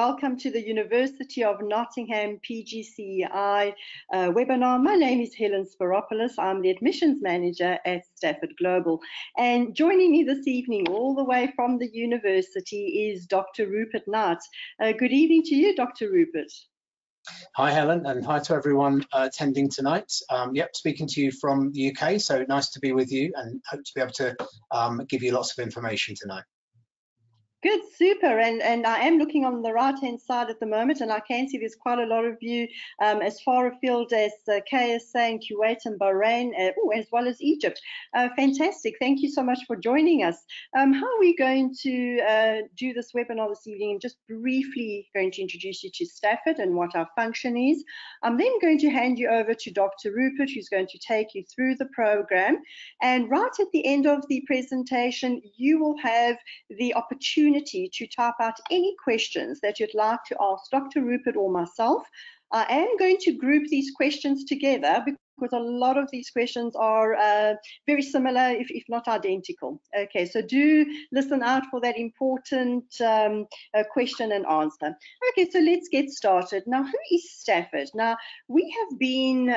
welcome to the University of Nottingham PGCEi webinar. My name is Helen Spiropoulos. I'm the Admissions Manager at Stafford Global. And joining me this evening all the way from the university is Dr. Rupert Knight. Good evening to you, Dr. Rupert. Hi Helen, and hi to everyone attending tonight. Speaking to you from the UK, so nice to be with you and hope to be able to give you lots of information tonight. Good, super, and I am looking on the right-hand side at the moment, and I can see there's quite a lot of you as far afield as KSA and Kuwait and Bahrain, as well as Egypt. Fantastic, thank you so much for joining us. How are we going to do this webinar this evening? I'm just briefly going to introduce you to Stafford and what our function is. I'm then going to hand you over to Dr. Rupert, who's going to take you through the program, and right at the end of the presentation, you will have the opportunity to type out any questions that you'd like to ask Dr. Rupert or myself. I am going to group these questions together because a lot of these questions are very similar, if not identical. Okay, so do listen out for that important question and answer. Okay, so let's get started. Now, who is Stafford? Now, we have been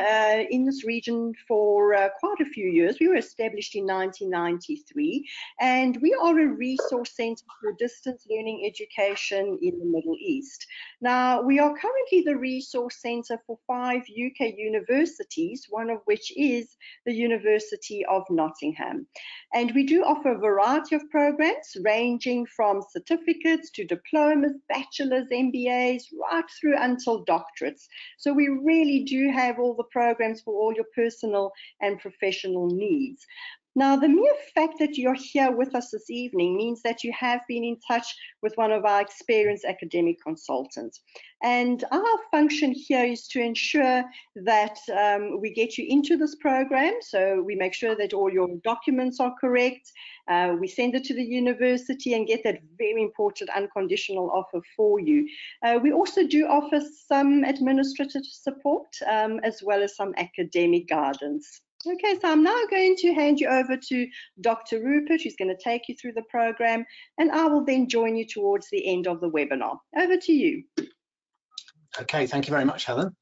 in this region for quite a few years. We were established in 1993, and we are a resource centre for distance learning education in the Middle East. Now, we are currently the resource centre for 5 UK universities, one of which is the University of Nottingham. And we do offer a variety of programs ranging from certificates to diplomas, bachelor's, MBAs, right through until doctorates. So we really do have all the programs for all your personal and professional needs. Now, the mere fact that you're here with us this evening means that you have been in touch with one of our experienced academic consultants. And our function here is to ensure that we get you into this program. So we make sure that all your documents are correct. We send it to the university and get that very important unconditional offer for you. We also do offer some administrative support as well as some academic guidance. Okay, so I'm now going to hand you over to Dr. Rupert, who's going to take you through the program, and I will then join you towards the end of the webinar. Over to you. Okay, thank you very much, Helen.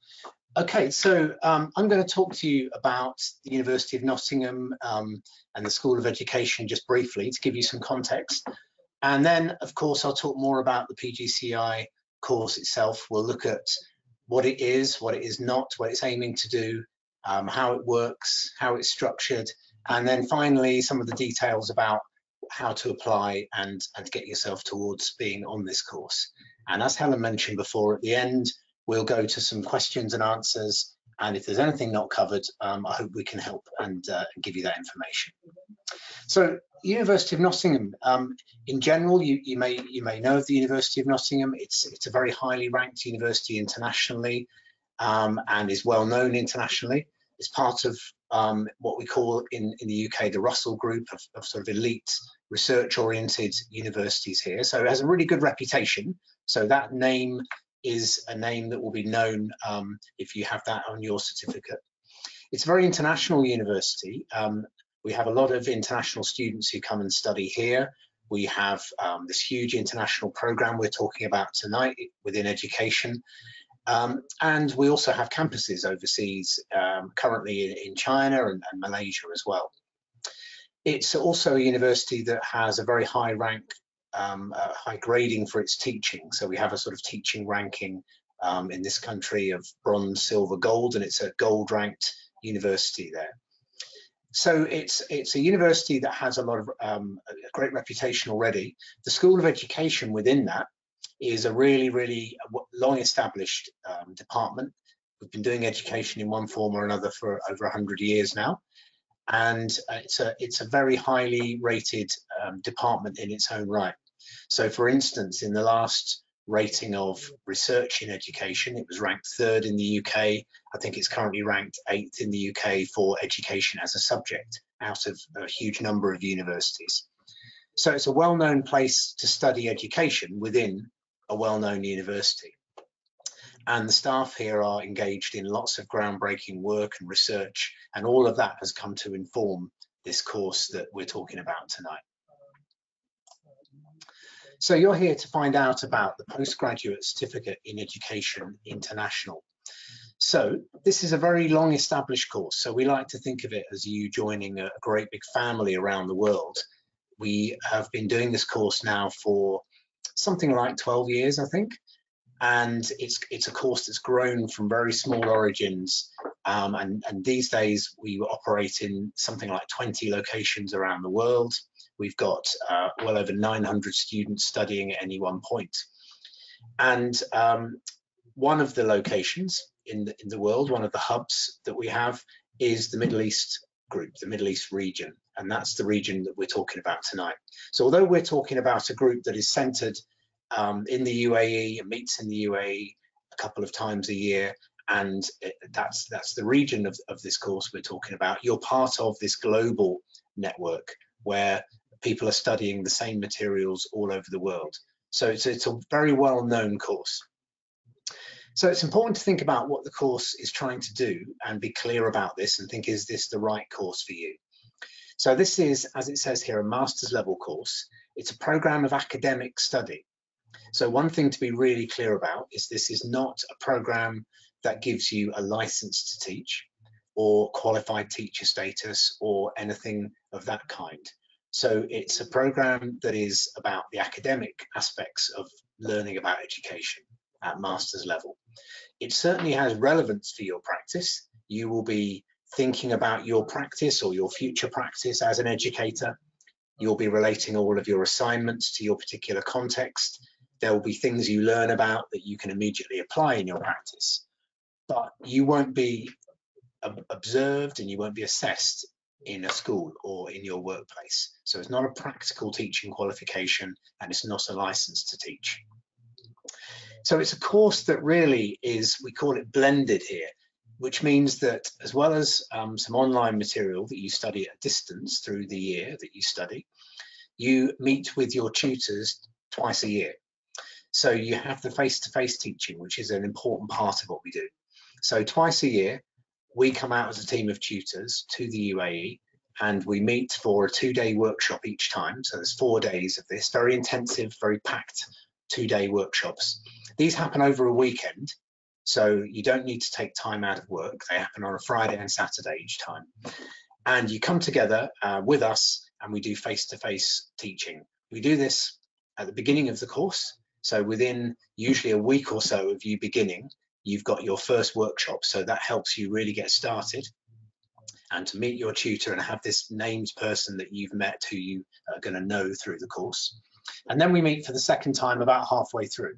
Okay, so I'm going to talk to you about the University of Nottingham and the School of Education just briefly to give you some context. And then, of course, I'll talk more about the PGCEi course itself. We'll look at what it is not, what it's aiming to do, how it works, how it's structured, and then finally some of the details about how to apply and get yourself towards being on this course. And as Helen mentioned before, at the end we'll go to some questions and answers, and if there's anything not covered, I hope we can help and give you that information. So University of Nottingham, in general, you may know of the University of Nottingham. It's a very highly ranked university internationally and is well known internationally. It's part of what we call in the UK the Russell Group of sort of elite research-oriented universities here. So it has a really good reputation. So that name is a name that will be known if you have that on your certificate. It's a very international university. We have a lot of international students who come and study here. We have this huge international program we're talking about tonight within education. And we also have campuses overseas, currently in China and Malaysia as well. It's also a university that has a very high rank, high grading for its teaching. So we have a sort of teaching ranking in this country of bronze, silver, gold, and it's a gold ranked university there. So it's a university that has a lot of a great reputation already. The School of Education within that is a really long established department. We've been doing education in one form or another for over 100 years now, and it's a very highly rated department in its own right. So for instance, in the last rating of research in education, it was ranked 3rd in the UK. I think it's currently ranked 8th in the UK for education as a subject out of a huge number of universities. So it's a well-known place to study education within a well-known university. And the staff here are engaged in lots of groundbreaking work and research, and all of that has come to inform this course that we're talking about tonight. So you're here to find out about the Postgraduate Certificate in Education International. So this is a very long established course. So we like to think of it as you joining a great big family around the world. We have been doing this course now for something like 12 years, I think. And it's a course that's grown from very small origins. And these days we operate in something like 20 locations around the world. We've got well over 900 students studying at any one point. And one of the locations in the world, one of the hubs that we have, is the Middle East group, the Middle East region. And that's the region that we're talking about tonight. So although we're talking about a group that is centered in the UAE and meets in the UAE a couple of times a year, and that's the region of this course we're talking about, you're part of this global network where people are studying the same materials all over the world. So it's a very well-known course. So it's important to think about what the course is trying to do and be clear about this and think, is this the right course for you? So this is, as it says here, a master's level course. It's a program of academic study. So one thing to be really clear about is this is not a program that gives you a license to teach or qualified teacher status or anything of that kind. So it's a program that is about the academic aspects of learning about education at master's level. It certainly has relevance for your practice. You will be thinking about your practice or your future practice as an educator. You'll be relating all of your assignments to your particular context. There will be things you learn about that you can immediately apply in your practice, but you won't be observed and you won't be assessed in a school or in your workplace. So it's not a practical teaching qualification and it's not a license to teach. So it's a course that really is, we call it blended here, which means that as well as some online material that you study at a distance through the year that you study, you meet with your tutors twice a year. So you have the face-to-face teaching, which is an important part of what we do. So twice a year, we come out as a team of tutors to the UAE and we meet for a 2-day workshop each time. So there's 4 days of this, very intensive, very packed 2-day workshops. These happen over a weekend, so you don't need to take time out of work. They happen on a Friday and Saturday each time. And you come together with us and we do face-to-face teaching. We do this at the beginning of the course. So within usually a week or so of you beginning, you've got your first workshop. So that helps you really get started and to meet your tutor and have this named person that you've met who you are going to know through the course. And then we meet for the second time about halfway through.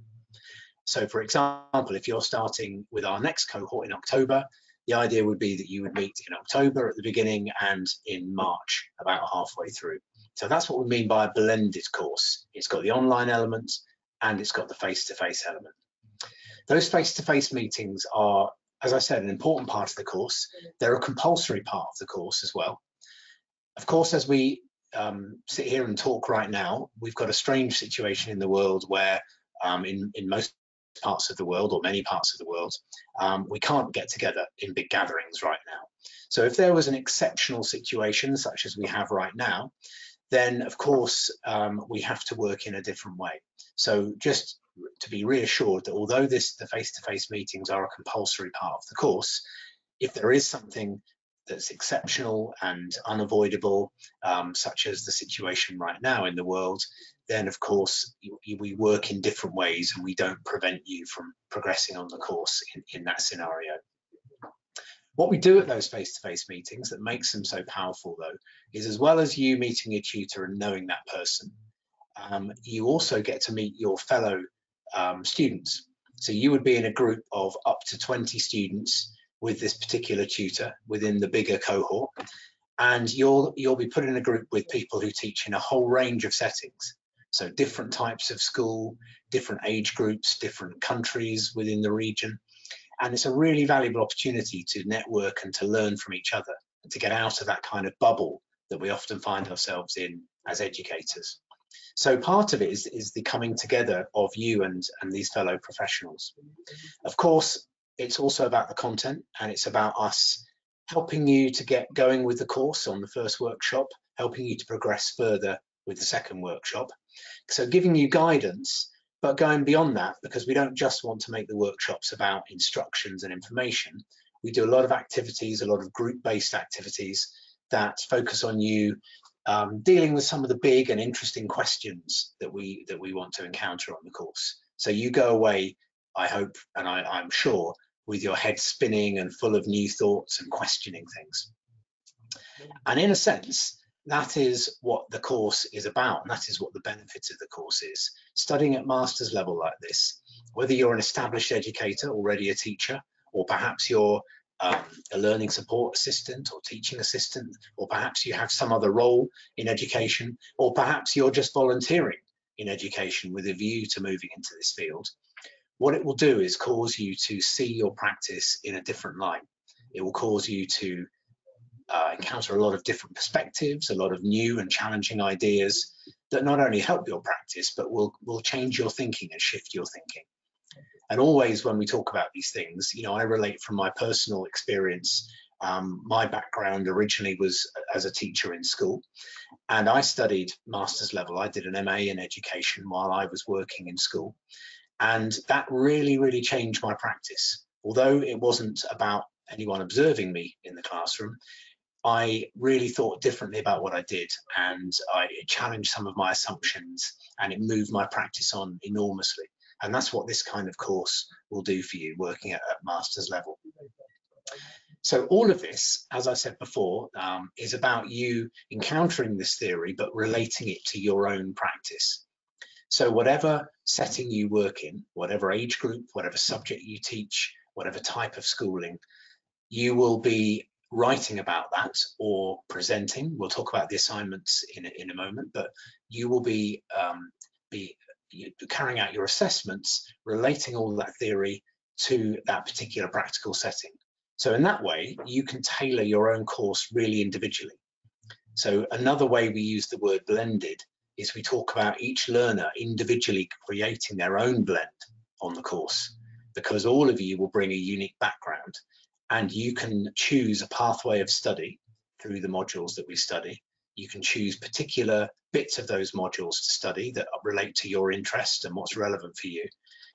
So for example, if you're starting with our next cohort in October, the idea would be that you would meet in October at the beginning and in March about halfway through. So that's what we mean by a blended course. It's got the online element and it's got the face-to-face element. Those face-to-face meetings are, as I said, an important part of the course. They're a compulsory part of the course as well. Of course, as we sit here and talk right now, we've got a strange situation in the world where in most parts of the world, or many parts of the world, we can't get together in big gatherings right now. So if there was an exceptional situation such as we have right now, then of course we have to work in a different way. So just to be reassured that although the face-to-face meetings are a compulsory part of the course, if there is something that's exceptional and unavoidable, such as the situation right now in the world, then of course we work in different ways and we don't prevent you from progressing on the course in that scenario. What we do at those face-to-face meetings that makes them so powerful though, is as well as you meeting a tutor and knowing that person, you also get to meet your fellow students. So you would be in a group of up to 20 students with this particular tutor within the bigger cohort, and you'll be put in a group with people who teach in a whole range of settings. So different types of school, different age groups, different countries within the region. And it's a really valuable opportunity to network and to learn from each other and to get out of that kind of bubble that we often find ourselves in as educators. So part of it is the coming together of you and these fellow professionals. Of course, it's also about the content, and it's about us helping you to get going with the course on the first workshop, helping you to progress further with the second workshop. So giving you guidance, but going beyond that, because we don't just want to make the workshops about instructions and information. We do a lot of activities, a lot of group-based activities that focus on you dealing with some of the big and interesting questions that we want to encounter on the course. So you go away, I hope, and I'm sure, with your head spinning and full of new thoughts and questioning things. And in a sense, that is what the course is about, and that is what the benefit of the course is. Studying at master's level like this, whether you're an established educator, already a teacher, or perhaps you're a learning support assistant or teaching assistant, or perhaps you have some other role in education, or perhaps you're just volunteering in education with a view to moving into this field. What it will do is cause you to see your practice in a different light. It will cause you to encounter a lot of different perspectives, a lot of new and challenging ideas that not only help your practice, but will change your thinking and shift your thinking. And always when we talk about these things, you know, I relate from my personal experience. My background originally was as a teacher in school, and I studied master's level. I did an MA in education while I was working in school. And that really, really changed my practice. Although it wasn't about anyone observing me in the classroom, I really thought differently about what I did, and it challenged some of my assumptions, and it moved my practice on enormously. And that's what this kind of course will do for you working at master's level. So all of this, as I said before, is about you encountering this theory, but relating it to your own practice. So whatever setting you work in, whatever age group, whatever subject you teach, whatever type of schooling, you will be writing about that or presenting. We'll talk about the assignments in a moment, but you will be carrying out your assessments, relating all that theory to that particular practical setting. So in that way, you can tailor your own course really individually. So another way we use the word blended is we talk about each learner individually creating their own blend on the course, because all of you will bring a unique background, and you can choose a pathway of study through the modules that we study. You can choose particular bits of those modules to study that relate to your interest and what's relevant for you.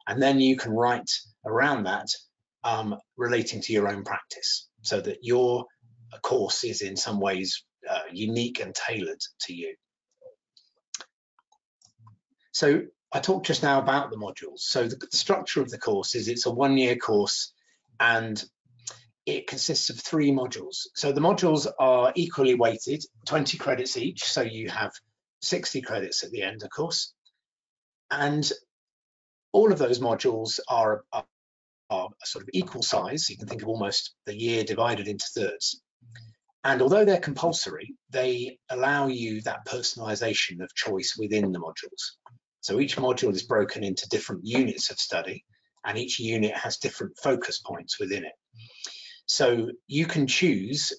And then you can write around that relating to your own practice, so that your course is in some ways unique and tailored to you. So I talked just now about the modules. So the structure of the course is it's a one-year course, and it consists of 3 modules. So the modules are equally weighted, 20 credits each. So you have 60 credits at the end, of course. And all of those modules are sort of equal size. You can think of almost the year divided into thirds. And although they're compulsory, they allow you that personalization of choice within the modules. So each module is broken into different units of study, and each unit has different focus points within it. So you can choose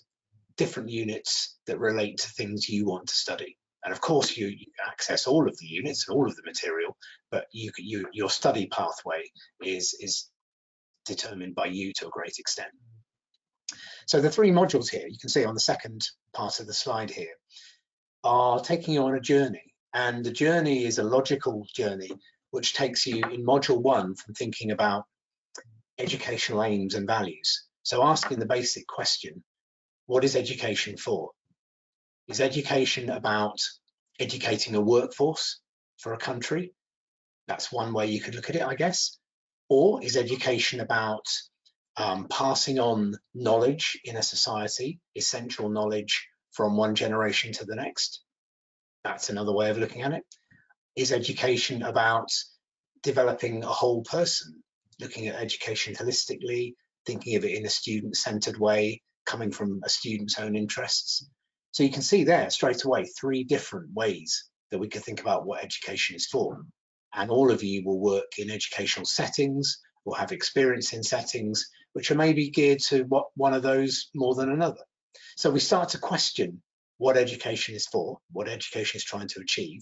different units that relate to things you want to study. And of course, you access all of the units and all of the material, but your study pathway is determined by you to a great extent. So the 3 modules here, you can see on the second part of the slide here, are taking you on a journey. And the journey is a logical journey, which takes you in module 1 from thinking about educational aims and values. So asking the basic question, what is education for? Is education about educating a workforce for a country? That's one way you could look at it, I guess. Or is education about passing on knowledge in a society, essential knowledge from one generation to the next? That's another way of looking at it. Is education about developing a whole person, looking at education holistically, thinking of it in a student-centered way, coming from a student's own interests? So you can see there straight away 3 different ways that we could think about what education is for. And all of you will work in educational settings or have experience in settings which are maybe geared to one of those more than another. So we start to question what education is for, what education is trying to achieve.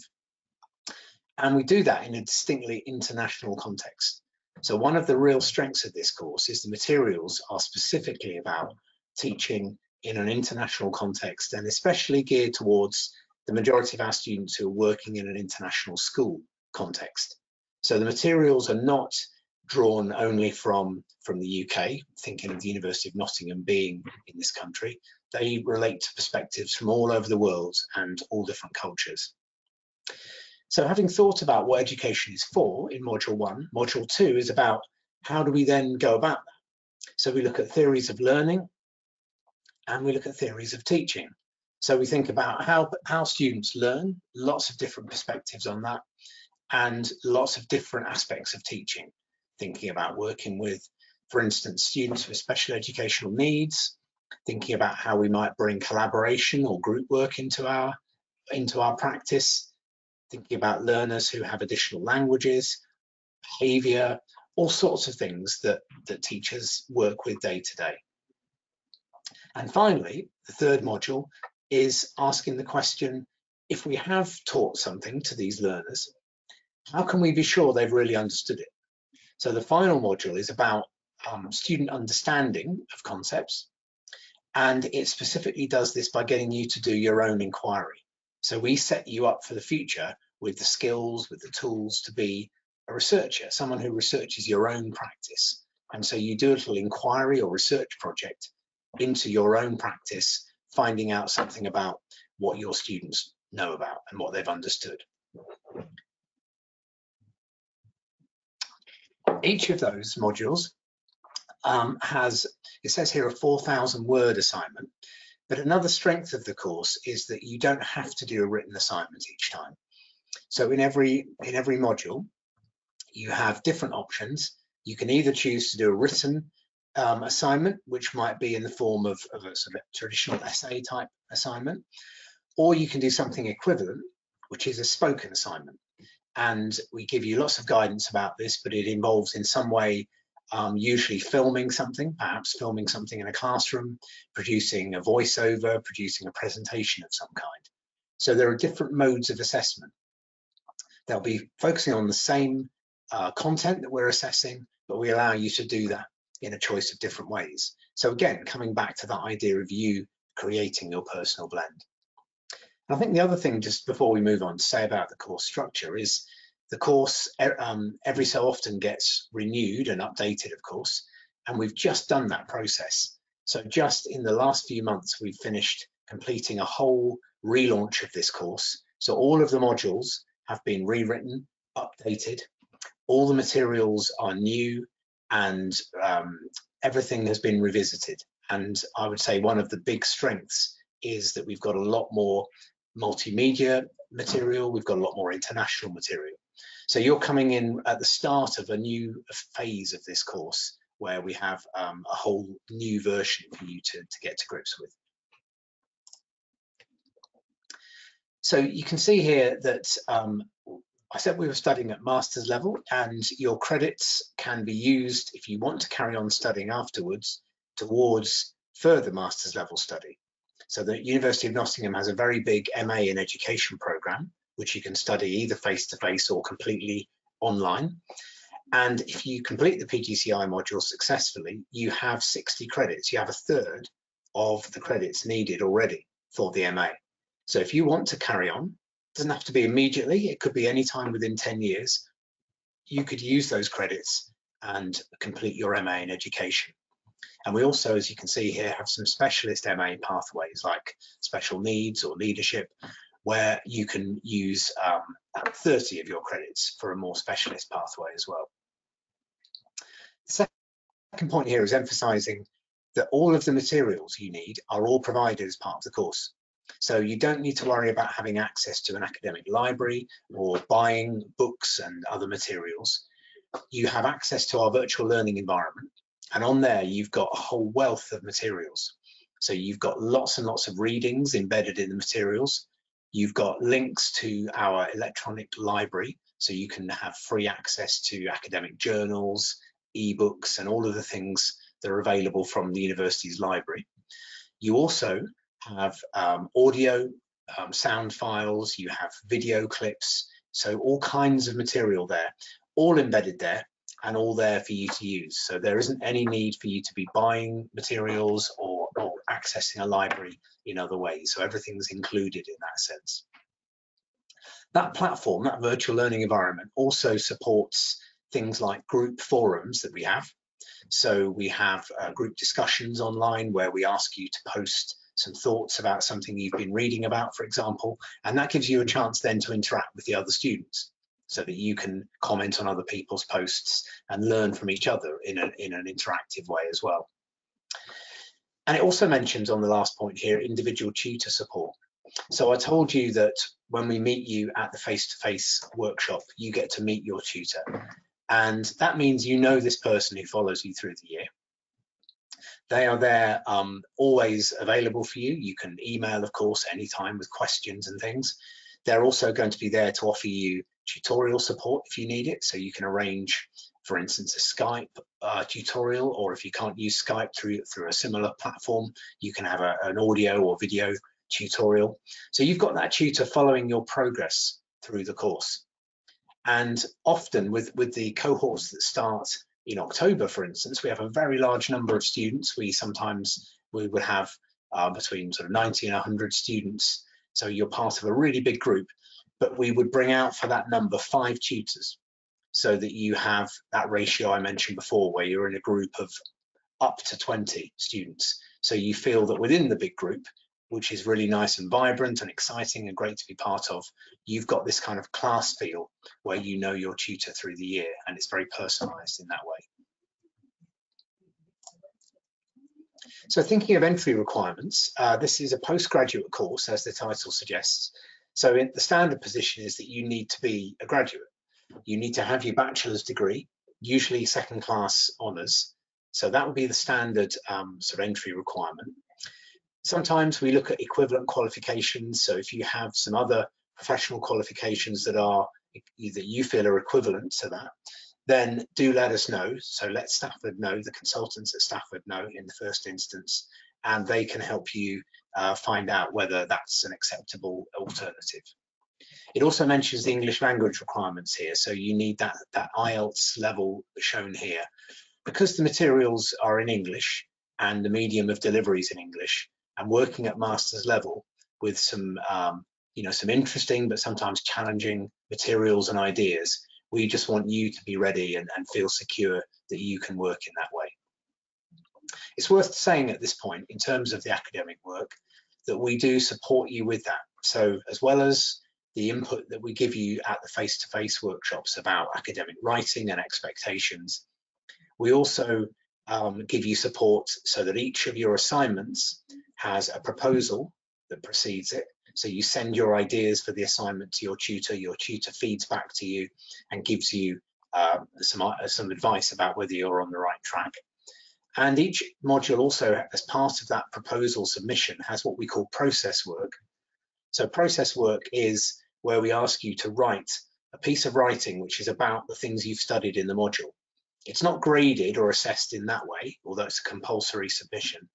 And we do that in a distinctly international context. So one of the real strengths of this course is the materials are specifically about teaching in an international context, and especially geared towards the majority of our students who are working in an international school context. So the materials are not drawn only from the UK, thinking of the University of Nottingham being in this country. They relate to perspectives from all over the world and all different cultures. So having thought about what education is for in Module 1, Module 2 is about how do we then go about that. So we look at theories of learning and we look at theories of teaching. So we think about how students learn, lots of different perspectives on that, and lots of different aspects of teaching, thinking about working with, for instance, students with special educational needs, thinking about how we might bring collaboration or group work into our practice, thinking about learners who have additional languages, behavior, all sorts of things that teachers work with day to day. And finally, the third module is asking the question, if we have taught something to these learners, how can we be sure they've really understood it? So the final module is about student understanding of concepts, and it specifically does this by getting you to do your own inquiry. So we set you up for the future with the skills, with the tools to be a researcher, someone who researches your own practice. And so you do a little inquiry or research project into your own practice, finding out something about what your students know about and what they've understood. Each of those modules has, it says here, a 4,000 word assignment, but another strength of the course is that you don't have to do a written assignment each time. So in every module, you have different options. You can either choose to do a written assignment, which might be in the form of a sort of traditional essay type assignment, or you can do something equivalent, which is a spoken assignment. And we give you lots of guidance about this, but it involves in some way usually filming something, perhaps filming something in a classroom, producing a voiceover, producing a presentation of some kind. So there are different modes of assessment. They'll be focusing on the same content that we're assessing, but we allow you to do that in a choice of different ways. So again, coming back to that idea of you creating your personal blend. And I think the other thing, just before we move on, to say about the course structure is the course every so often gets renewed and updated, of course, and we've just done that process. So just in the last few months, we've finished completing a whole relaunch of this course. So all of the modules have been rewritten, updated, all the materials are new, and everything has been revisited. And I would say one of the big strengths is that we've got a lot more multimedia material, we've got a lot more international material. So you're coming in at the start of a new phase of this course where we have a whole new version for you to get to grips with. So you can see here that I said we were studying at master's level, and your credits can be used if you want to carry on studying afterwards towards further master's level study. So the University of Nottingham has a very big MA in Education programme, which you can study either face-to-face or completely online. And if you complete the PGCEi module successfully, you have 60 credits. You have a third of the credits needed already for the MA. So if you want to carry on, it doesn't have to be immediately, it could be any time within 10 years, you could use those credits and complete your MA in Education. And we also, as you can see here, have some specialist MA pathways like special needs or leadership, where you can use 30 of your credits for a more specialist pathway as well. The second point here is emphasising that all of the materials you need are all provided as part of the course. So you don't need to worry about having access to an academic library or buying books and other materials. You have access to our virtual learning environment, and on there you've got a whole wealth of materials. So you've got lots and lots of readings embedded in the materials. You've got links to our electronic library, so you can have free access to academic journals, ebooks, and all of the things that are available from the university's library. You also have audio, sound files, you have video clips, so all kinds of material there, all embedded there and all there for you to use. So there isn't any need for you to be buying materials or accessing a library in other ways. So everything's included in that sense. That platform, that virtual learning environment, also supports things like group forums that we have. So we have group discussions online where we ask you to post some thoughts about something you've been reading about, for example, and that gives you a chance then to interact with the other students so that you can comment on other people's posts and learn from each other in an interactive way as well. And it also mentions on the last point here, individual tutor support. So I told you that when we meet you at the face-to-face workshop, you get to meet your tutor. And that means you know this person who follows you through the year. They are there always available for you. You can email, of course, anytime with questions and things. They're also going to be there to offer you tutorial support if you need it. So you can arrange, for instance, a Skype tutorial, or if you can't use Skype through a similar platform, you can have an audio or video tutorial. So you've got that tutor following your progress through the course. And often with the cohorts that start in October, for instance, we have a very large number of students. We would have between sort of 90 and 100 students. So you're part of a really big group, but we would bring out for that number 5 tutors so that you have that ratio I mentioned before, where you're in a group of up to 20 students. So you feel that within the big group, which is really nice and vibrant and exciting and great to be part of, you've got this kind of class feel where you know your tutor through the year, and it's very personalized in that way. So thinking of entry requirements, this is a postgraduate course, as the title suggests. So the standard position is that you need to be a graduate. You need to have your bachelor's degree, usually second class honours. So that would be the standard sort of entry requirement. Sometimes we look at equivalent qualifications. So if you have some other professional qualifications that you feel are equivalent to that, then do let us know. So let Stafford know, the consultants at Stafford know in the first instance, and they can help you find out whether that's an acceptable alternative. It also mentions the English language requirements here. So you need that IELTS level shown here. Because the materials are in English and the medium of delivery is in English, and working at master's level with some some interesting but sometimes challenging materials and ideas, we just want you to be ready and feel secure that you can work in that way. It's worth saying at this point, in terms of the academic work, that we do support you with that. So as well as the input that we give you at the face-to-face workshops about academic writing and expectations, we also give you support so that each of your assignments has a proposal that precedes it. So you send your ideas for the assignment to your tutor feeds back to you and gives you some advice about whether you're on the right track. And each module also, as part of that proposal submission, has what we call process work. So process work is where we ask you to write a piece of writing which is about the things you've studied in the module. It's not graded or assessed in that way, although it's a compulsory submission,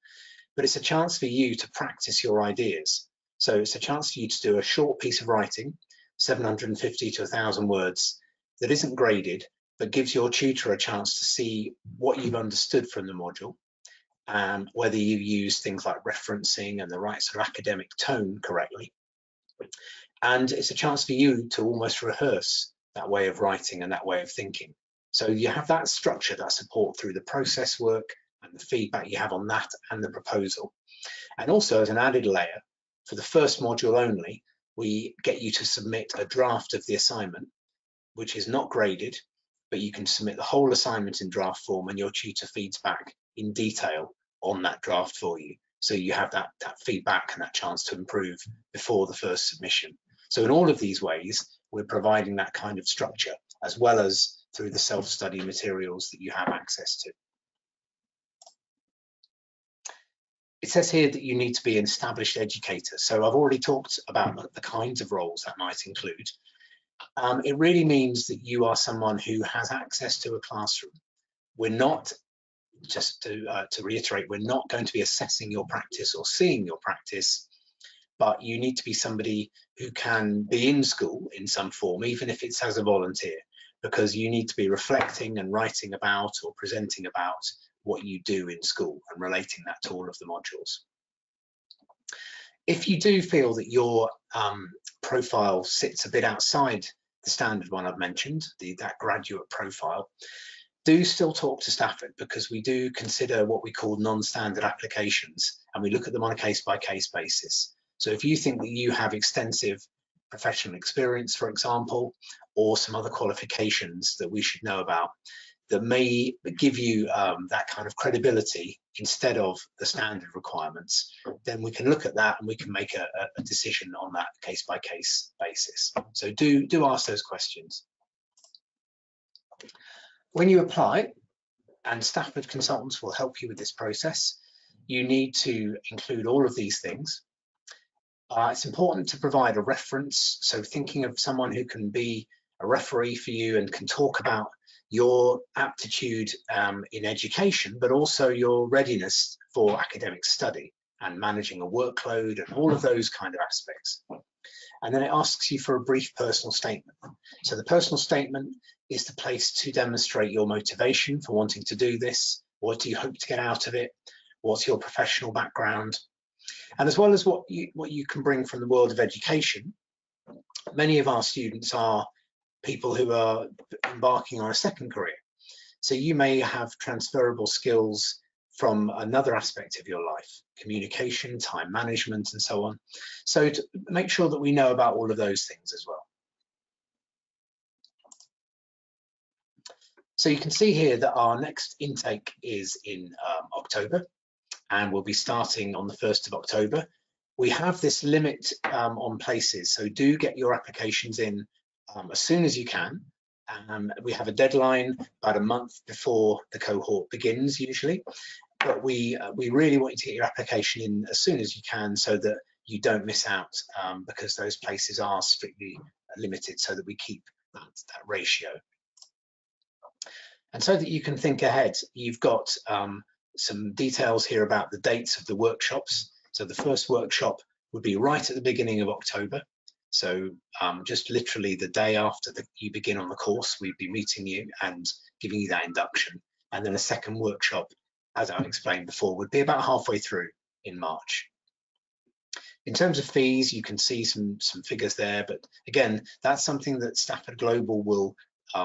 but it's a chance for you to practice your ideas. So it's a chance for you to do a short piece of writing, 750 to 1,000 words, that isn't graded, but gives your tutor a chance to see what you've understood from the module, whether you use things like referencing and the right sort of academic tone correctly. And it's a chance for you to almost rehearse that way of writing and that way of thinking. So you have that structure, that support through the process work and the feedback you have on that and the proposal. And also, as an added layer, for the first module only, we get you to submit a draft of the assignment, which is not graded, but you can submit the whole assignment in draft form and your tutor feeds back in detail on that draft for you. So you have that feedback and that chance to improve before the first submission. So in all of these ways, we're providing that kind of structure, as well as through the self-study materials that you have access to. It says here that you need to be an established educator. So I've already talked about the kinds of roles that might include. It really means that you are someone who has access to a classroom. We're not, just to reiterate, we're not going to be assessing your practice or seeing your practice, but you need to be somebody who can be in school in some form, even if it's as a volunteer, because you need to be reflecting and writing about or presenting about what you do in school and relating that to all of the modules. If you do feel that you're profile sits a bit outside the standard one I've mentioned, that graduate profile, do still talk to Stafford, because we do consider what we call non-standard applications, and we look at them on a case-by-case basis. So if you think that you have extensive professional experience, for example, or some other qualifications that we should know about that may give you that kind of credibility instead of the standard requirements, then we can look at that and we can make a decision on that case-by-case basis. So do ask those questions. When you apply, and Stafford consultants will help you with this process, you need to include all of these things. It's important to provide a reference, so thinking of someone who can be a referee for you and can talk about your aptitude in education, but also your readiness for academic study and managing a workload and all of those kind of aspects. And then it asks you for a brief personal statement. So the personal statement is the place to demonstrate your motivation for wanting to do this. What do you hope to get out of it? What's your professional background? And as well as what you can bring from the world of education, many of our students are people who are embarking on a second career. So you may have transferable skills from another aspect of your life, communication, time management, and so on. So to make sure that we know about all of those things as well. So you can see here that our next intake is in October, and we'll be starting on the 1st of October. We have this limit on places, so do get your applications in as soon as you can. We have a deadline about a month before the cohort begins usually, but we really want you to get your application in as soon as you can so that you don't miss out, because those places are strictly limited, so that we keep that ratio. And so that you can think ahead, you've got some details here about the dates of the workshops. So the first workshop would be right at the beginning of October. So just literally the day after you begin on the course, we'd be meeting you and giving you that induction. And then a second workshop, as I explained before, would be about halfway through in March. In terms of fees, you can see some figures there, but again, that's something that Stafford Global will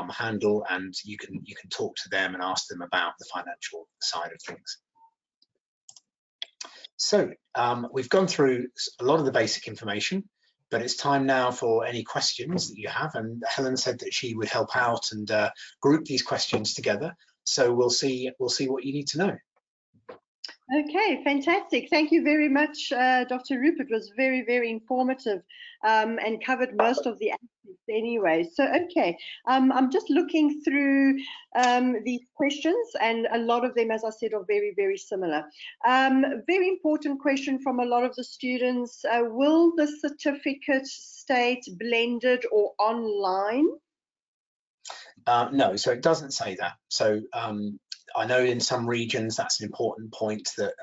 handle, and you can talk to them and ask them about the financial side of things. So we've gone through a lot of the basic information, but it's time now for any questions that you have, and Helen said that she would help out and group these questions together. So we'll see what you need to know. Okay, fantastic. Thank you very much, Dr. Rupert. It was very, very informative and covered most of the aspects anyway. So, okay, I'm just looking through these questions, and a lot of them, as I said, are very, very similar. Very important question from a lot of the students. Will the certificate state blended or online? No, so it doesn't say that. So I know in some regions that's an important point, that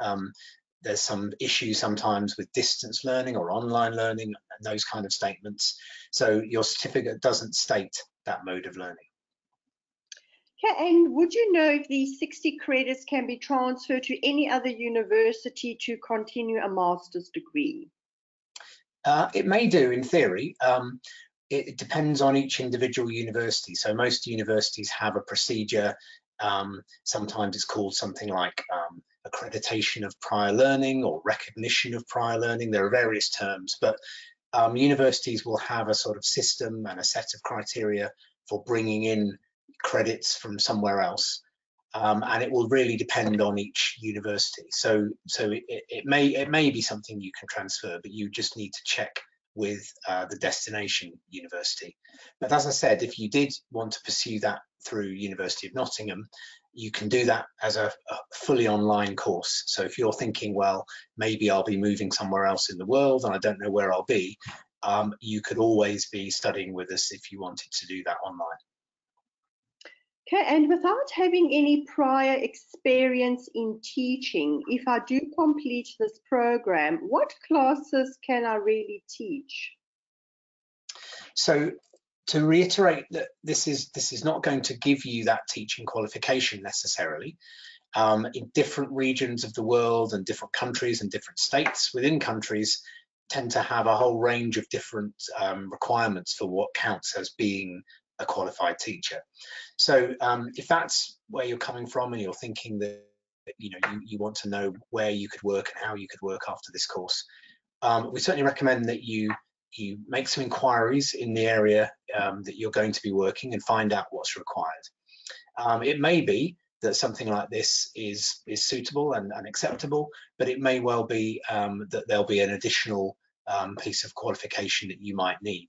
there's some issues sometimes with distance learning or online learning and those kind of statements. So your certificate doesn't state that mode of learning. Okay, and would you know if these 60 credits can be transferred to any other university to continue a master's degree? It may do in theory. It depends on each individual university. So most universities have a procedure. Sometimes it's called something like accreditation of prior learning or recognition of prior learning. There are various terms, but universities will have a sort of system and a set of criteria for bringing in credits from somewhere else, and it will really depend on each university. So it may be something you can transfer, but you just need to check with the destination university. But as I said, if you did want to pursue that through University of Nottingham, you can do that as a fully online course. So if you're thinking, well, maybe I'll be moving somewhere else in the world and I don't know where I'll be, you could always be studying with us if you wanted to do that online. Okay, and without having any prior experience in teaching, if I do complete this program, what classes can I really teach? So to reiterate that this is not going to give you that teaching qualification necessarily. In different regions of the world and different countries and different states within countries, tend to have a whole range of different requirements for what counts as being a qualified teacher. So if that's where you're coming from and you're thinking that you want to know where you could work and how you could work after this course, we certainly recommend that you make some inquiries in the area that you're going to be working and find out what's required. It may be that something like this is suitable and acceptable, but it may well be that there'll be an additional piece of qualification that you might need.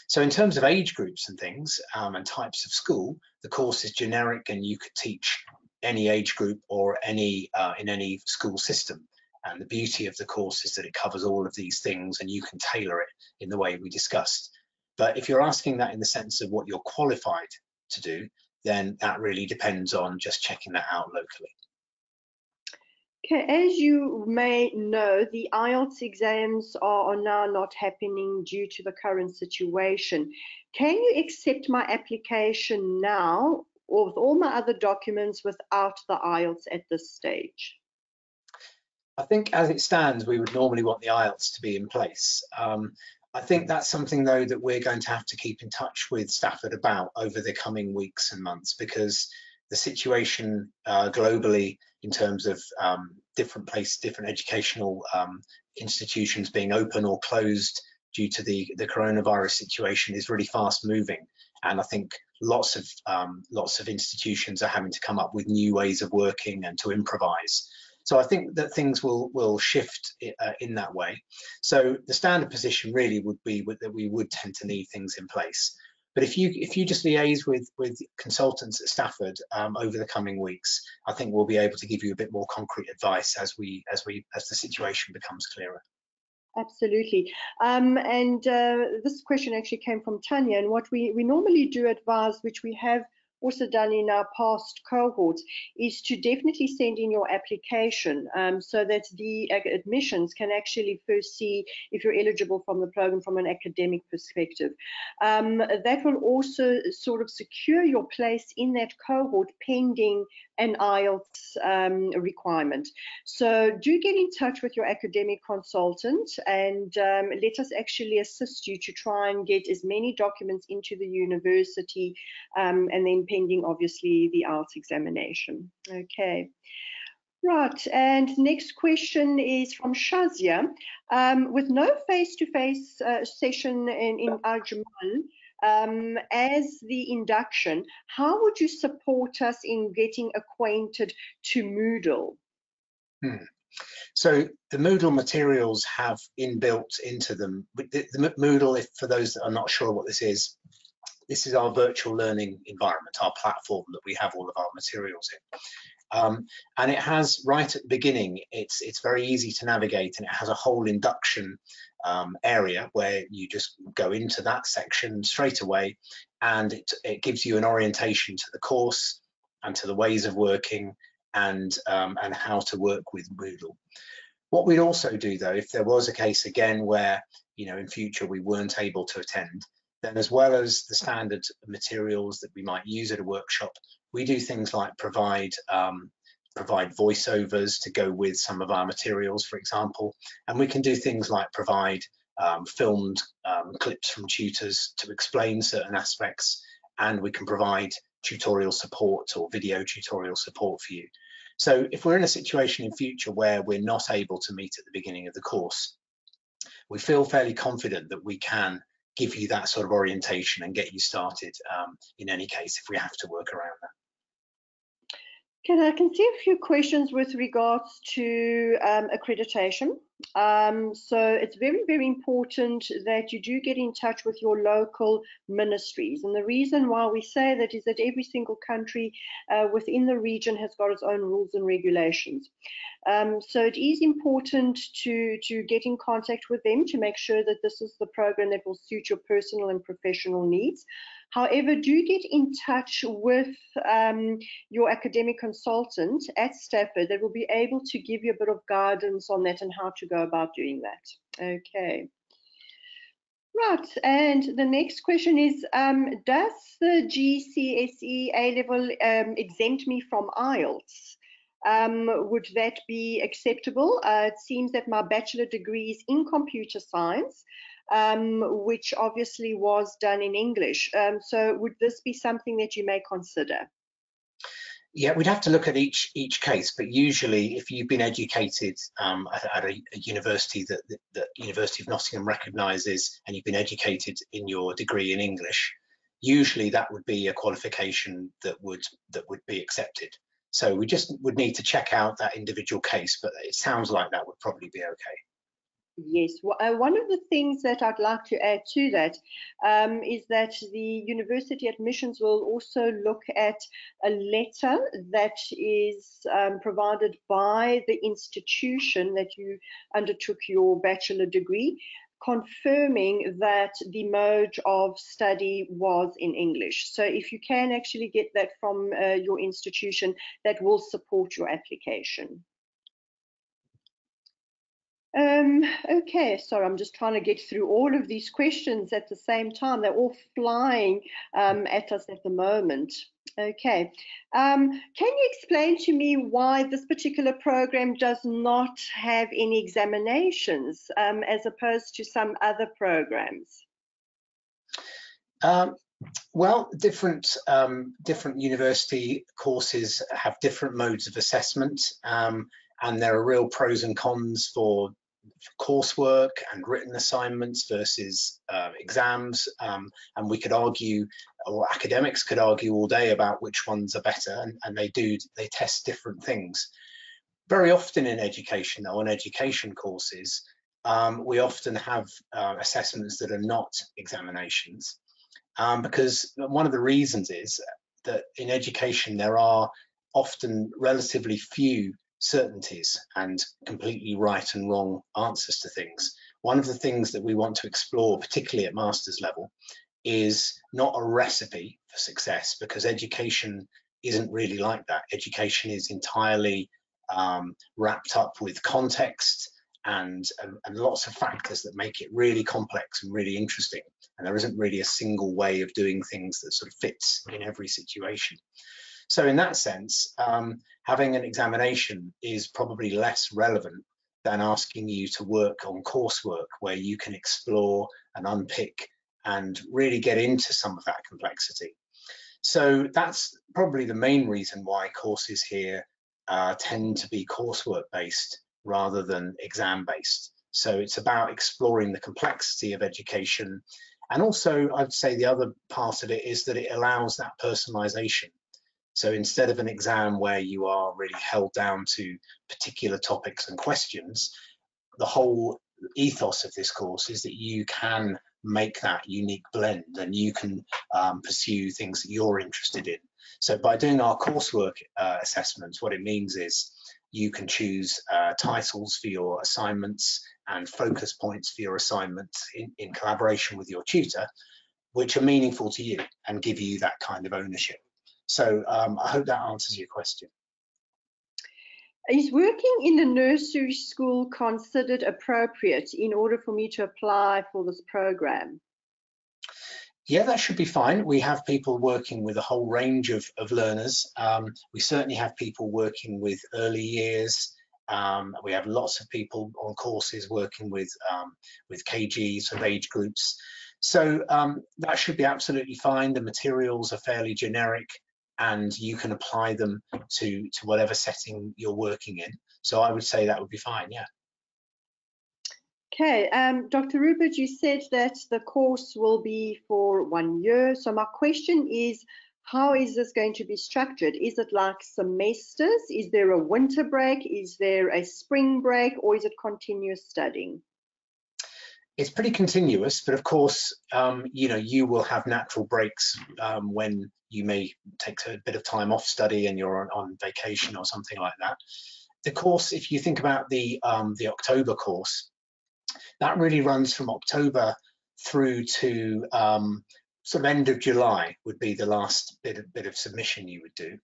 So in terms of age groups and things and types of school, the course is generic and you could teach any age group or any in any school system. And the beauty of the course is that it covers all of these things and you can tailor it in the way we discussed. But if you're asking that in the sense of what you're qualified to do, then that really depends on just checking that out locally. Okay, as you may know, the IELTS exams are now not happening due to the current situation. Can you accept my application now, or with all my other documents without the IELTS at this stage? I think as it stands, we would normally want the IELTS to be in place. I think that's something, though, that we're going to have to keep in touch with Stafford about over the coming weeks and months, because the situation globally in terms of different educational institutions being open or closed due to the coronavirus situation is really fast moving. And I think lots of institutions are having to come up with new ways of working and to improvise. So I think that things will shift in that way. So the standard position really would be that we would tend to need things in place. But if you just liaise with consultants at Stafford over the coming weeks, I think we'll be able to give you a bit more concrete advice as the situation becomes clearer. Absolutely. This question actually came from Tanya, and what we normally do advise, which we have also done in our past cohorts, is to definitely send in your application so that the admissions can actually first see if you're eligible from the program from an academic perspective. That will also sort of secure your place in that cohort pending an IELTS requirement. So do get in touch with your academic consultant and let us actually assist you to try and get as many documents into the university and then pending obviously the IELTS examination. Okay. Right, and next question is from Shazia. With no face-to-face session in Ajman, as the induction, how would you support us in getting acquainted to Moodle? So the Moodle materials have inbuilt into them. The Moodle, for those that are not sure what this is our virtual learning environment, our platform that we have all of our materials in. And it has, right at the beginning, it's very easy to navigate, and it has a whole induction area where you just go into that section straight away, and it gives you an orientation to the course and to the ways of working and how to work with Moodle. What we'd also do, though, if there was a case again where in future we weren't able to attend, then as well as the standard materials that we might use at a workshop, we do things like provide voiceovers to go with some of our materials, for example, and we can do things like provide filmed clips from tutors to explain certain aspects, and we can provide tutorial support or video tutorial support for you. So if we're in a situation in future where we're not able to meet at the beginning of the course, we feel fairly confident that we can give you that sort of orientation and get you started in any case if we have to work around that. Okay, I can see a few questions with regards to accreditation. So it's very, very important that you do get in touch with your local ministries. And the reason why we say that is that every single country within the region has got its own rules and regulations. So it is important to get in contact with them to make sure that this is the program that will suit your personal and professional needs. However, do get in touch with your academic consultant at Stafford that will be able to give you a bit of guidance on that and how to go about doing that. Okay. Right, and the next question is, does the GCSE A-level exempt me from IELTS? Would that be acceptable? It seems that my bachelor degree is in computer science, which obviously was done in English. So would this be something that you may consider? Yeah, we'd have to look at each case, but usually if you've been educated at a university that the University of Nottingham recognises, and you've been educated in your degree in English, usually that would be a qualification that would be accepted. So we just would need to check out that individual case, but it sounds like that would probably be okay. Yes, one of the things that I'd like to add to that is that the university admissions will also look at a letter that is provided by the institution that you undertook your bachelor degree, confirming that the mode of study was in English. So if you can actually get that from your institution, that will support your application. Okay, sorry, I'm just trying to get through all of these questions at the same time. They're all flying at us at the moment. Okay, can you explain to me why this particular program does not have any examinations as opposed to some other programs? Well, different university courses have different modes of assessment, and there are real pros and cons for coursework and written assignments versus exams, and we could argue, or academics could argue all day about which ones are better, and they test different things. Very often in education, though, on education courses, we often have assessments that are not examinations, because one of the reasons is that in education there are often relatively few certainties and completely right and wrong answers to things. One of the things that we want to explore, particularly at master's level, is not a recipe for success, because education isn't really like that. Education is entirely wrapped up with context and lots of factors that make it really complex and really interesting. And there isn't really a single way of doing things that sort of fits in every situation. So in that sense, having an examination is probably less relevant than asking you to work on coursework where you can explore and unpick and really get into some of that complexity. So that's probably the main reason why courses here tend to be coursework based rather than exam based. So it's about exploring the complexity of education. And also, I'd say the other part of it is that it allows that personalization. So instead of an exam where you are really held down to particular topics and questions, the whole ethos of this course is that you can make that unique blend and you can pursue things that you're interested in. So by doing our coursework assessments, what it means is you can choose titles for your assignments and focus points for your assignments in collaboration with your tutor, which are meaningful to you and give you that kind of ownership. So I hope that answers your question. Is working in a nursery school considered appropriate in order for me to apply for this program? Yeah, that should be fine. We have people working with a whole range of learners. We certainly have people working with early years. We have lots of people on courses working with KG, sort of age groups. So that should be absolutely fine. The materials are fairly generic, and you can apply them to whatever setting you're working in. So I would say that would be fine, yeah. Okay, Dr. Rupert, you said that the course will be for 1 year. So my question is, how is this going to be structured? Is it like semesters? Is there a winter break? Is there a spring break? Or is it continuous studying? It's pretty continuous, but of course, you know, you will have natural breaks when you may take a bit of time off study and you're on vacation or something like that. The course, if you think about the October course, that really runs from October through to sort of end of July would be the last bit of submission you would do.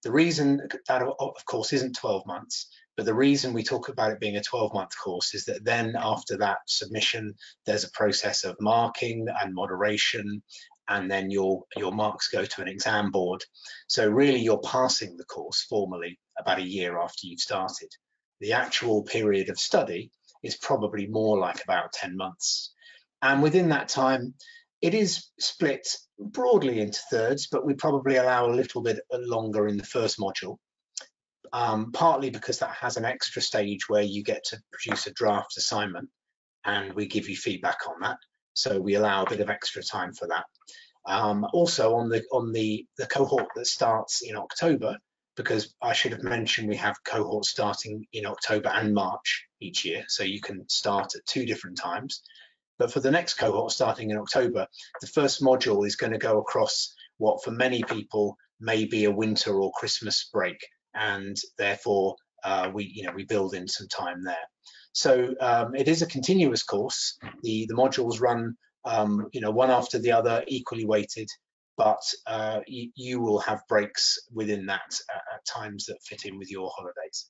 The reason that, of course, isn't 12 months, but the reason we talk about it being a 12-month course is that then after that submission, there's a process of marking and moderation, and then your marks go to an exam board. So really you're passing the course formally about a year after you've started. The actual period of study is probably more like about 10 months. And within that time, it is split broadly into thirds, but we probably allow a little bit longer in the first module, partly because that has an extra stage where you get to produce a draft assignment and we give you feedback on that. So we allow a bit of extra time for that. Also on the cohort that starts in October, because I should have mentioned we have cohorts starting in October and March each year, so you can start at 2 different times. But for the next cohort starting in October, the first module is going to go across what for many people may be a winter or Christmas break, and therefore we build in some time there. So it is a continuous course. The modules run one after the other, equally weighted, but you will have breaks within that at times that fit in with your holidays.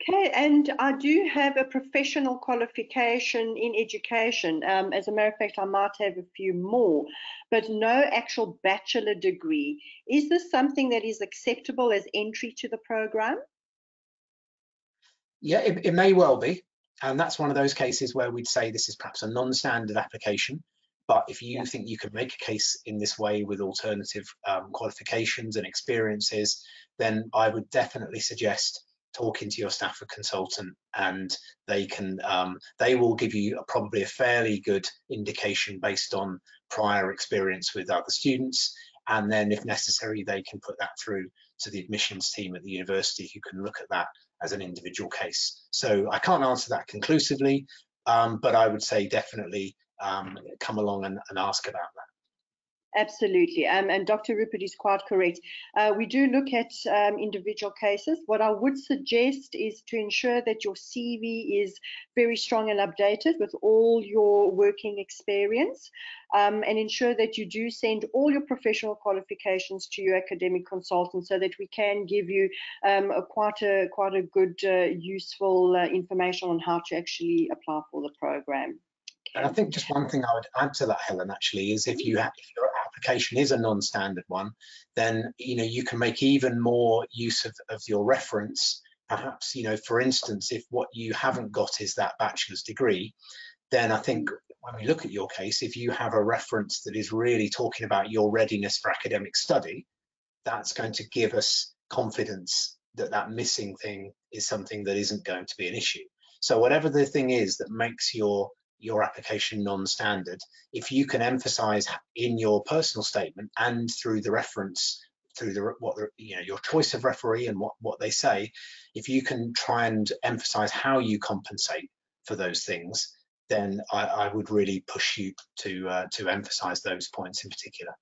Okay, and I do have a professional qualification in education. As a matter of fact, I might have a few more, but no actual bachelor degree. Is this something that is acceptable as entry to the program? Yeah, it may well be. And that's one of those cases where we'd say this is perhaps a non-standard application. But if you think you can make a case in this way with alternative qualifications and experiences, then I would definitely suggest talking to your Stafford consultant, and they will give you probably a fairly good indication based on prior experience with other students. And then if necessary, they can put that through to the admissions team at the university, who can look at that as an individual case. So I can't answer that conclusively, but I would say definitely come along and ask about that. Absolutely, and Dr. Rupert is quite correct. We do look at individual cases. What I would suggest is to ensure that your CV is very strong and updated with all your working experience, and ensure that you do send all your professional qualifications to your academic consultant, so that we can give you quite a good, useful information on how to actually apply for the program. And I think just one thing I would add to that, Helen, actually, is if your application is a non-standard one, then you can make even more use of your reference. Perhaps, for instance, if what you haven't got is that bachelor's degree, then I think when we look at your case, if you have a reference that is really talking about your readiness for academic study, that's going to give us confidence that that missing thing is something that isn't going to be an issue. So whatever the thing is that makes your application non-standard, if you can emphasize in your personal statement and through the reference, through your choice of referee and what they say, if you can try and emphasize how you compensate for those things, then I would really push you to emphasize those points in particular.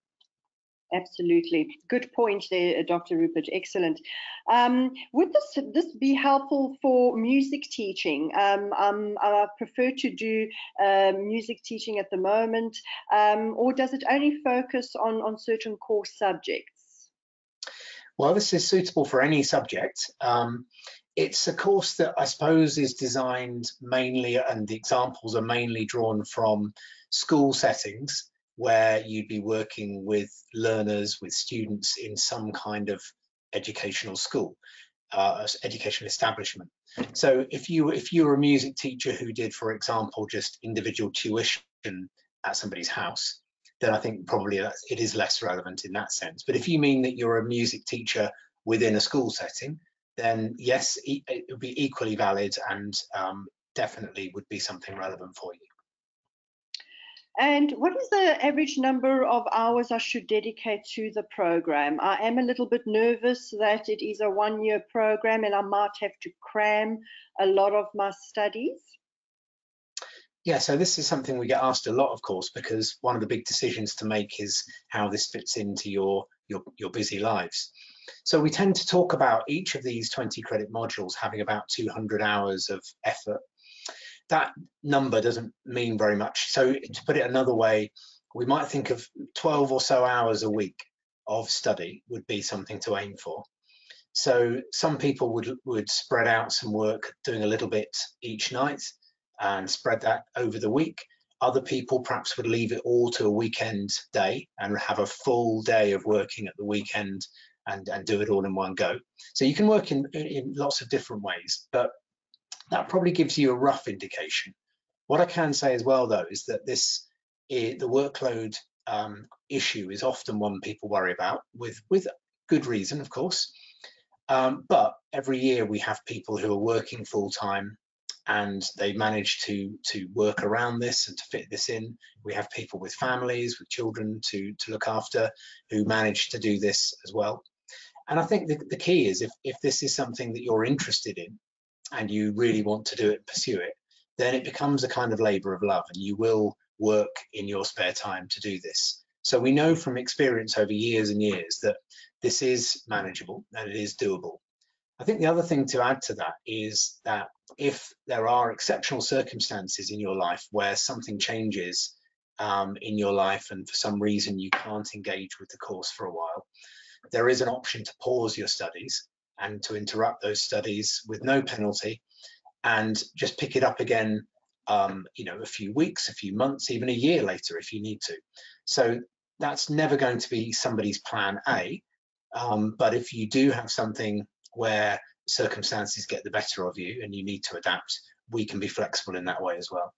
Absolutely. Good point there, Dr. Rupert. Excellent. Would this be helpful for music teaching? I prefer to do music teaching at the moment, or does it only focus on certain core subjects? Well, this is suitable for any subject. It's a course that I suppose is designed mainly, and the examples are mainly drawn from school settings, where you'd be working with learners, with students in some kind of educational school, educational establishment. So if you were a music teacher who did, for example, just individual tuition at somebody's house, then I think probably it is less relevant in that sense. But if you mean that you're a music teacher within a school setting, then yes, it would be equally valid, and definitely would be something relevant for you. And what is the average number of hours I should dedicate to the program? I am a little bit nervous that it is a one-year program and I might have to cram a lot of my studies. Yeah, so this is something we get asked a lot, of course, because one of the big decisions to make is how this fits into your busy lives. So we tend to talk about each of these 20 credit modules having about 200 hours of effort. That number doesn't mean very much. So to put it another way, we might think of 12 or so hours a week of study would be something to aim for. So some people would spread out some work, doing a little bit each night and spread that over the week. Other people perhaps would leave it all to a weekend day and have a full day of working at the weekend and do it all in one go. So you can work in lots of different ways, but that probably gives you a rough indication. What I can say as well, though, is that the workload issue is often one people worry about, with good reason, of course. But every year we have people who are working full time, and they manage to work around this and to fit this in. We have people with families, with children to look after, who manage to do this as well. And I think the key is, if this is something that you're interested in and you really want to do it, pursue it, then it becomes a kind of labor of love, and you will work in your spare time to do this. So we know from experience over years and years that this is manageable and it is doable. I think the other thing to add to that is that if there are exceptional circumstances in your life where something changes in your life, and for some reason you can't engage with the course for a while, there is an option to pause your studies and to interrupt those studies with no penalty, and just pick it up again, a few weeks, a few months, even a year later if you need to. So that's never going to be somebody's plan A, but if you do have something where circumstances get the better of you and you need to adapt, we can be flexible in that way as well.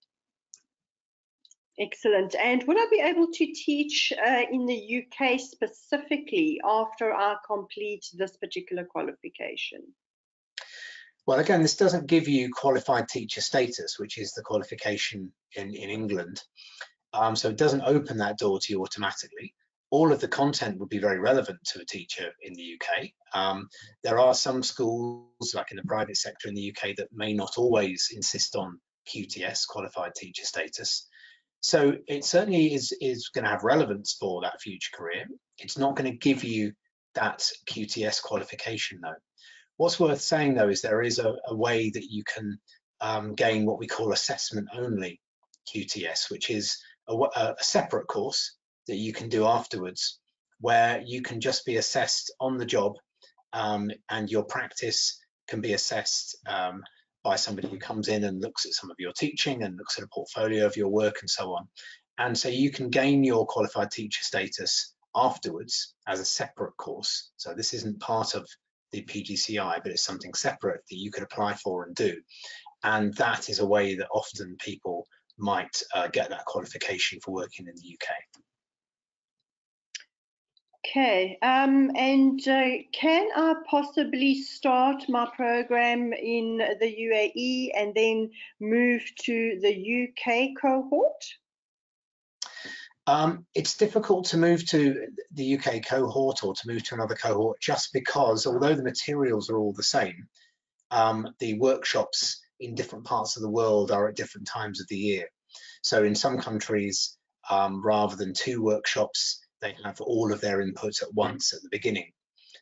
Excellent. And will I be able to teach in the UK specifically after I complete this particular qualification? Well, again, this doesn't give you qualified teacher status, which is the qualification in England. So it doesn't open that door to you automatically. All of the content would be very relevant to a teacher in the UK. There are some schools, like in the private sector in the UK, that may not always insist on QTS, qualified teacher status. So it certainly is going to have relevance for that future career. It's not going to give you that QTS qualification, though. What's worth saying, though, is there is a way that you can gain what we call assessment only QTS, which is a separate course that you can do afterwards, where you can just be assessed on the job, and your practice can be assessed by somebody who comes in and looks at some of your teaching and looks at a portfolio of your work and so on. And so you can gain your qualified teacher status afterwards as a separate course. So this isn't part of the PGCEi, but it's something separate that you could apply for and do. And that is a way that often people might get that qualification for working in the UK. Okay, and can I possibly start my program in the UAE and then move to the UK cohort? It's difficult to move to the UK cohort or to move to another cohort, just because although the materials are all the same, the workshops in different parts of the world are at different times of the year. So in some countries, rather than 2 workshops, they have all of their input at once at the beginning.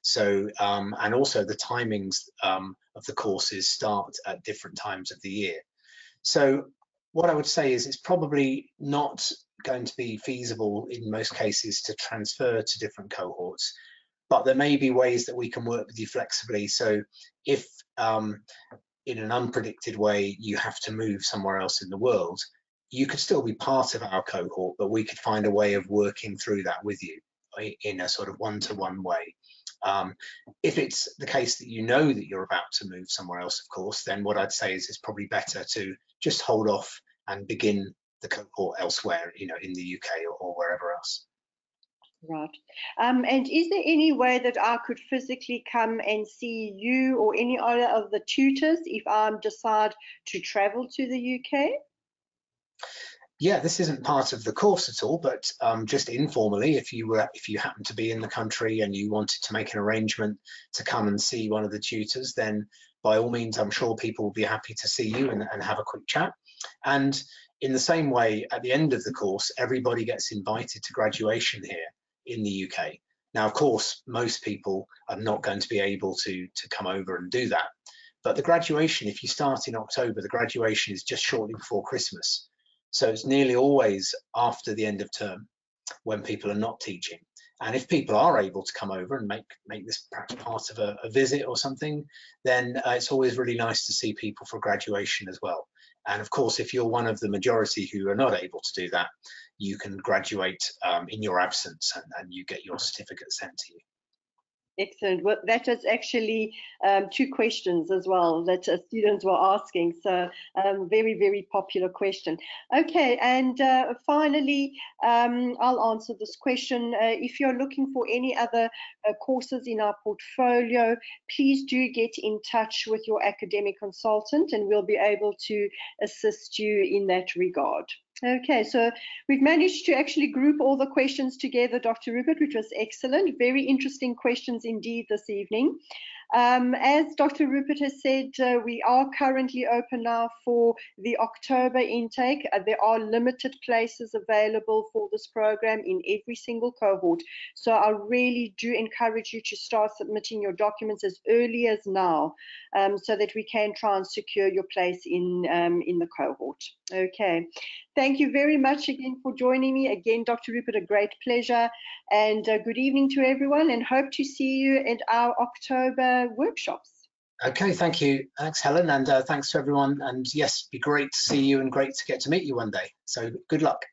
So, and also the timings of the courses start at different times of the year. So what I would say is it's probably not going to be feasible in most cases to transfer to different cohorts, but there may be ways that we can work with you flexibly. So if in an unpredicted way you have to move somewhere else in the world, you could still be part of our cohort, but we could find a way of working through that with you in a sort of one-to-one way. If it's the case that you know that you're about to move somewhere else, of course, then what I'd say is it's probably better to just hold off and begin the cohort elsewhere, in the UK or wherever else. Right. And is there any way that I could physically come and see you or any other of the tutors if I decide to travel to the UK? Yeah, this isn't part of the course at all, but just informally, if you happen to be in the country and you wanted to make an arrangement to come and see one of the tutors, then by all means, I'm sure people will be happy to see you and have a quick chat. And in the same way, at the end of the course, everybody gets invited to graduation here in the UK. Now, of course, most people are not going to be able to come over and do that. But the graduation, if you start in October, the graduation is just shortly before Christmas. So it's nearly always after the end of term when people are not teaching. And if people are able to come over and make this perhaps part of a visit or something, then it's always really nice to see people for graduation as well. And of course, if you're one of the majority who are not able to do that, you can graduate in your absence and you get your certificate sent to you. Excellent. Well, that is actually 2 questions as well that students were asking. So very, very popular question. Okay, and finally, I'll answer this question. If you're looking for any other courses in our portfolio, please do get in touch with your academic consultant and we'll be able to assist you in that regard. Okay, so we've managed to actually group all the questions together, Dr. Rupert, which was excellent. Very interesting questions indeed this evening. As Dr. Rupert has said, we are currently open now for the October intake. There are limited places available for this program in every single cohort. So I really do encourage you to start submitting your documents as early as now, so that we can try and secure your place in the cohort. Okay. Thank you very much again for joining me. Again, Dr. Rupert, a great pleasure. And good evening to everyone, and hope to see you at our October workshops. Okay, thank you. Thanks, Helen, and thanks to everyone. And yes, be great to see you and great to get to meet you one day. So good luck.